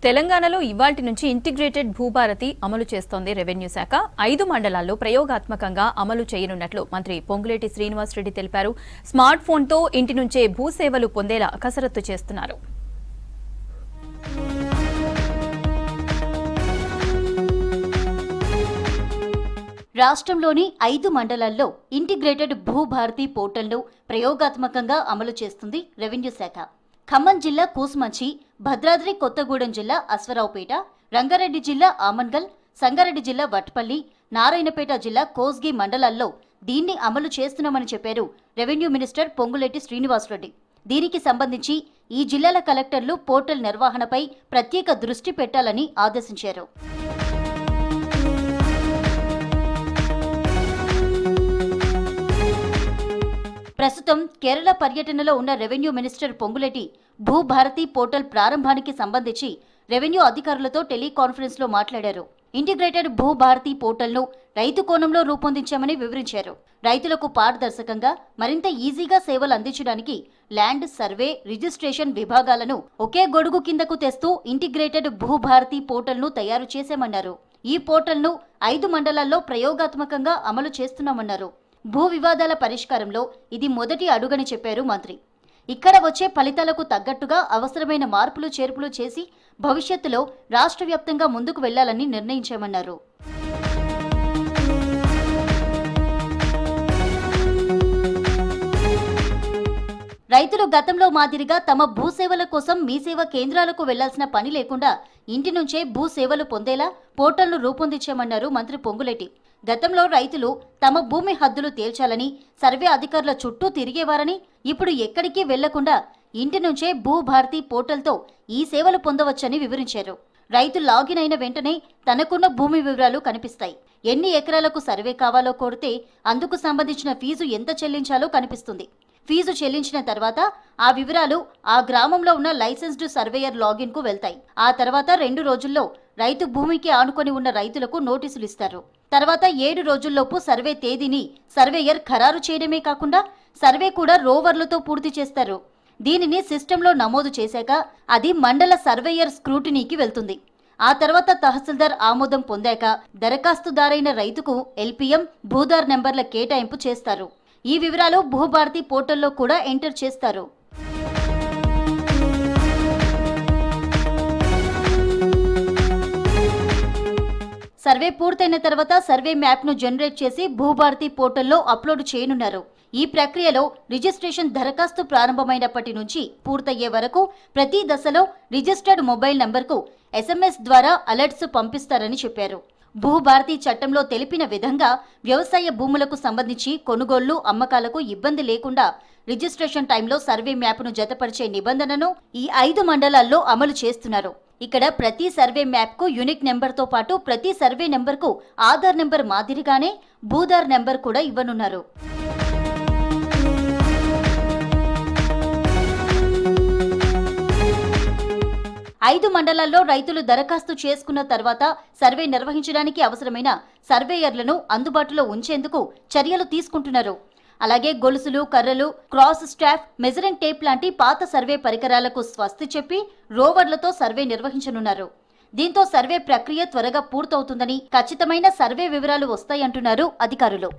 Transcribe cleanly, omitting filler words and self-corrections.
తెలంగాణలో ఇవాల్టి నుంచి ఇంటిగ్రేటెడ్ భూభారతి అమలు చేస్తోంది రెవెన్యూ శాఖ. 5 మండలాల్లో ప్రయోగాత్మకంగా అమలు చేయనున్నట్లు మంత్రి పొంగులేటి శ్రీనివాసరెడ్డి తెలిపారు. స్మార్ట్ ఫోన్తో ఇంటి నుంచే భూసేవలు పొందేలా కసరత్తు చేస్తున్నారు. రాష్ట్రంలోని 5 మండలాల్లో ఇంటిగ్రేటెడ్ భూభారతి పోర్టల్ను ప్రయోగాత్మకంగా అమలు చేస్తుంది రెవెన్యూ శాఖ. ఖమ్మం జిల్లా కూసుమంచి, భద్రాద్రి కొత్తగూడెం జిల్లా అశ్వరావుపేట, రంగారెడ్డి జిల్లా ఆమన్గల్, సంగారెడ్డి జిల్లా వట్పల్లి, నారాయణపేట జిల్లా కోస్గి మండలాల్లో దీన్ని అమలు చేస్తున్నామని చెప్పారు రెవెన్యూ మినిస్టర్ పొంగులేటి శ్రీనివాసరెడ్డి. దీనికి సంబంధించి ఈ జిల్లాల కలెక్టర్లు పోర్టల్ నిర్వహణపై ప్రత్యేక దృష్టి పెట్టాలని ఆదేశించారు. ప్రస్తుతం కేరళ పర్యటనలో ఉన్న revenue minister Ponguleti Bhubharati portal ప్రారంభానికి సంబంధించి రెవెన్యూ అధికారులతో టెలికాన్ఫరెన్స్ లో మాట్లాడారు. ఇంటిగ్రేటెడ్ భూభారతి పోర్టల్ను రైతు కోణంలో రూపొందించామని వివరించారు. రైతులకు పారదర్శకంగా మరింత ఈజీగా సేవలు అందించడానికి ల్యాండ్ సర్వే, రిజిస్ట్రేషన్ విభాగాలను ఒకే గొడుగు కిందకు తెస్తూ ఇంటిగ్రేటెడ్ భూభారతి పోర్టల్ను తయారు చేశామన్నారు. ఈ పోర్టల్ను 5 మండలాల్లో ప్రయోగాత్మకంగా అమలు చేస్తున్నామన్నారు. భూ వివాదాల పరిష్కారంలో ఇది మొదటి అడుగని చెప్పారు మంత్రి. ఇక్కడ వచ్చే ఫలితాలకు తగ్గట్టుగా అవసరమైన మార్పులు చేర్పులు చేసి భవిష్యత్తులో రాష్ట్ర వ్యాప్తంగా ముందుకు వెళ్లాలని నిర్ణయించామన్నారు. రైతులు గతంలో మాదిరిగా తమ భూసేవల కోసం మీ సేవ కేంద్రాలకు వెళ్లాల్సిన పని లేకుండా ఇంటి నుంచే భూసేవలు పొందేలా పోర్టల్ను రూపొందించామన్నారు మంత్రి పొంగులేటి. గతంలో రైతులు తమ భూమి హద్దులు తేల్చాలని సర్వే అధికారుల చుట్టూ తిరిగేవారని, ఇప్పుడు ఎక్కడికి వెళ్లకుండా ఇంటి నుంచే భూభారతి పోర్టల్తో ఈ సేవలు పొందవచ్చని వివరించారు. రైతు లాగిన్ అయిన వెంటనే తనకున్న భూమి వివరాలు కనిపిస్తాయి. ఎన్ని ఎకరాలకు సర్వే కావాలో కోరితే అందుకు సంబంధించిన ఫీజు ఎంత చెల్లించాలో కనిపిస్తుంది. ఫీజు చెల్లించిన తర్వాత ఆ వివరాలు ఆ గ్రామంలో ఉన్న లైసెన్స్డ్ సర్వేయర్ లాగిన్ కు వెళ్తాయి. ఆ తర్వాత 2 రోజుల్లో రైతు భూమికి ఆనుకొని ఉన్న రైతులకు నోటీసులు ఇస్తారు. తర్వాత 7 రోజుల్లోపు సర్వే తేదీని సర్వేయర్ ఖరారు చేయడమే కాకుండా సర్వే కూడా రోవర్లతో పూర్తి చేస్తారు. దీనిని సిస్టంలో నమోదు చేశాక అది మండల సర్వేయర్ స్క్రూటినీకి వెళ్తుంది. ఆ తర్వాత తహసీల్దార్ ఆమోదం పొందాక దరఖాస్తుదారైన రైతుకు ఎల్పిఎం, భూదార్ నెంబర్ల కేటాయింపు చేస్తారు. ఈ వివరాలు భూభారతి పోర్టల్లో కూడా ఎంటర్ చేస్తారు. సర్వే పూర్తయిన తర్వాత సర్వే మ్యాప్ను జనరేట్ చేసి భూభారతి పోర్టల్లో అప్లోడ్ చేయనున్నారు. ఈ ప్రక్రియలో రిజిస్ట్రేషన్ దరఖాస్తు ప్రారంభమైనప్పటి నుంచి పూర్తయ్యే వరకు ప్రతి దశలో రిజిస్టర్డ్ మొబైల్ నంబర్కు SMS ద్వారా అలర్ట్స్ పంపిస్తారని చెప్పారు. భూభారతి చట్టంలో తెలిపిన విధంగా వ్యవసాయ భూములకు సంబంధించి కొనుగోళ్లు, అమ్మకాలకు ఇబ్బంది లేకుండా రిజిస్ట్రేషన్ టైంలో సర్వే మ్యాప్ను జతపరిచే నిబంధనను ఈ 5 మండలాల్లో అమలు చేస్తున్నారు. ఇక్కడ ప్రతి సర్వే మ్యాప్కు యూనిక్ నెంబర్తో పాటు ప్రతి సర్వే నెంబర్కు ఆధార్ నెంబర్ మాదిరిగానే భూదార్ నెంబర్ కూడా ఇవ్వనున్నారు. ఐదు మండలాల్లో రైతులు దరఖాస్తు చేసుకున్న తర్వాత సర్వే నిర్వహించడానికి అవసరమైన సర్వేయర్లను అందుబాటులో ఉంచేందుకు చర్యలు తీసుకుంటున్నారు. అలాగే గొలుసులు, కర్రలు, క్రాస్ స్టాఫ్, మెజరింగ్ టేప్ లాంటి పాత సర్వే పరికరాలకు స్వస్తి చెప్పి రోవర్లతో సర్వే నిర్వహించనున్నారు. దీంతో సర్వే ప్రక్రియ త్వరగా పూర్తవుతుందని, ఖచ్చితమైన సర్వే వివరాలు వస్తాయంటున్నారు అధికారులు.